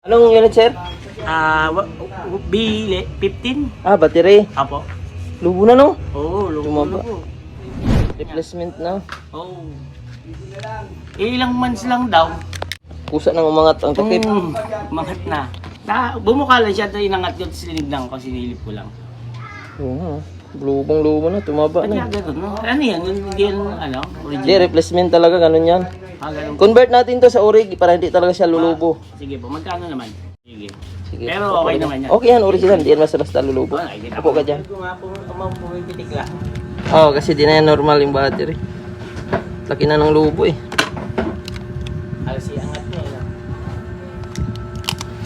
Anong unit, sir? Bili, 15. Battery. Apo. Lubo na, no? Oo, Tumaba. lugo. Replacement na. Oo. Ilang months lang daw. Kusa nang umangat ang takip. Mangat na. Bumuka lang siya, inangat yun, sinignan ko, sinilip ko lang. Oo nga. Lubong-lubo na, tumaba Kaya na. gano'n, no? Ano yan? Hindi yan, Hindi, original. replacement talaga, ganun yan. Ganun. Convert natin to sa orig para hindi talaga siya lulubo. Sige po, magkano naman? Sige. Sige. Pero okay naman yan. Okay yan, original. Hindi yan basta lulubo. Upo ka dyan. Kung nga po, pumipitik lang. Oo, kasi di na yan normal yung battery. Laki na ng lubo eh. Alsi, angat niya.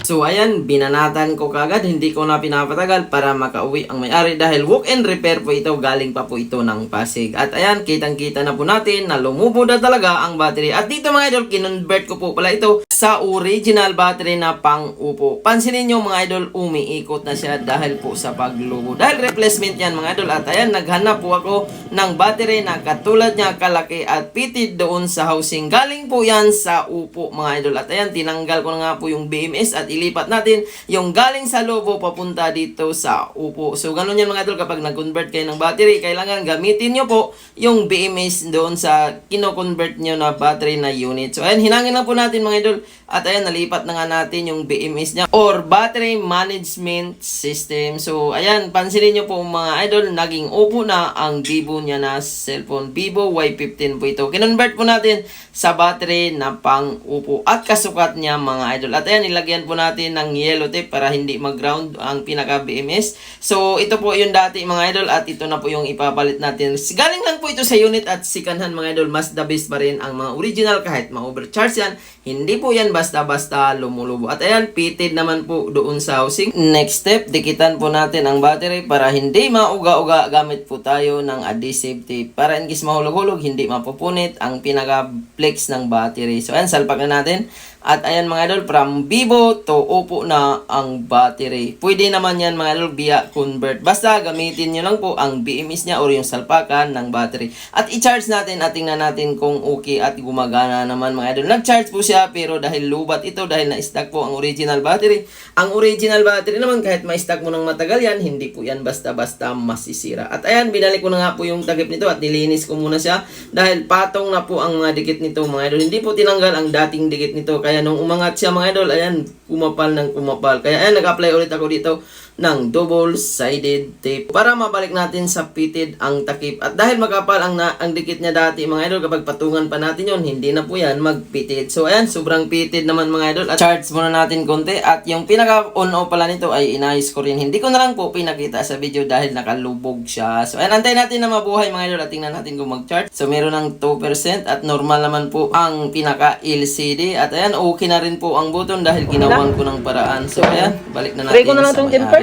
So ayan, binanatan ko kagad, hindi ko na pinapatagal para makauwi ang may-ari dahil walk and repair po ito, galing pa po ito ng Pasig. At ayan, kitang-kita na po natin na lumubo na talaga ang battery. At dito mga idol, kinonvert ko po pala ito sa original battery na pang-upo. Pansinin nyo mga idol, umiikot na siya dahil po sa paglubo. Dahil replacement yan mga idol. At ayan, naghanap po ako ng battery na katulad niya kalaki at fitted doon sa housing. Galing po yan sa upo mga idol. At ayan, tinanggal ko na nga po yung BMS at ilipat natin yung galing sa lobo papunta dito sa upo. So ganun yan mga idol, kapag nag-convert kayo ng battery, kailangan gamitin nyo po yung BMS doon sa kino-convert nyo na battery na unit. So ayan, hinangin lang po natin mga idol. At ayan, nalipat na nga natin yung BMS niya or battery management system. So ayan, pansinin nyo po mga idol, naging upo na ang Vivo niya na cellphone. Vivo Y15 po ito. Kinonvert po natin sa battery na pang upo at kasukat niya mga idol. At ayan, nilagyan po natin ng yellow tape para hindi mag-ground ang pinaka BMS. So ito po yung dati mga idol at ito na po yung ipapalit natin. Galing lang po ito sa unit at second hand mga idol. Mas the best pa rin ang mga original kahit ma-overcharge yan. Hindi po yan basta-basta lumulubo. At ayan, fitted naman po doon sa housing. Next step, dikitan po natin ang battery para hindi mauga-uga. Gamit po tayo ng adhesive tape para in case mahulog-hulog, hindi mapupunit ang pinaka-flex ng battery. So ayan, salpak na natin. At ayan mga idol, from Vivo to Oppo na ang battery. Pwede naman yan mga idol via convert. Basta gamitin nyo lang po ang BMS niya or yung salpakan ng battery. At i-charge natin at tingnan natin kung okay at gumagana naman mga idol. Nag-charge po siya pero dahil lubat ito, dahil na-stack po ang original battery. Ang original battery naman kahit ma-stack mo ng matagal yan, hindi po yan basta-basta masisira. At ayan, binalik ko na nga po yung takip nito at nilinis ko muna siya dahil patong na po ang mga dikit nito mga idol. Hindi po tinanggal ang dating dikit nito. Kaya nung umangat siya mga idol, ayan, kumapal ng kumapal. Kaya ayan, nag-apply ulit ako dito ng double-sided tape para mabalik natin sa fitted ang takip. At dahil makapal ang dikit niya dati mga idol, kapag patungan pa natin yon, hindi na po yan mag-fitted. So ayan, sobrang fitted naman mga idol. At charge muna natin konti. At yung pinaka-on-off pala nito ay inayos ko rin. Hindi ko na lang po pinakita sa video dahil nakalubog siya. So ayan, antayin natin na mabuhay mga idol at tingnan natin kung mag-charge. So meron ng 2% at normal naman po ang pinaka-LCD. At ayan, okay na rin po ang button dahil ginawan ko ng paraan. So ayan, balik na natin Try ko na lang sa itong may-ari. temper.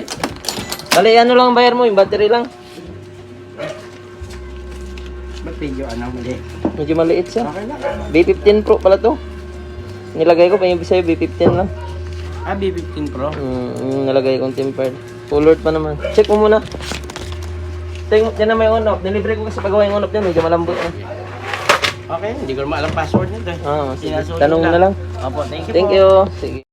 Bali, ano lang ang bayar mo? Yung battery lang. Ba't video mali? Medyo maliit siya. Okay lang. B15 Pro pala to. Nilagay ko pa yung sa'yo, B15 lang. B15 Pro. Nalagay kong tempered. Full load pa naman. Check mo muna. Yan na may on-off. Nilibre ko kasi pagawa yung on-off niya. Medyo malambot na. Okay, hindi ko maalam password nito. Sige. Tanong mo na lang. Opo, thank you Thank po. you. Sige.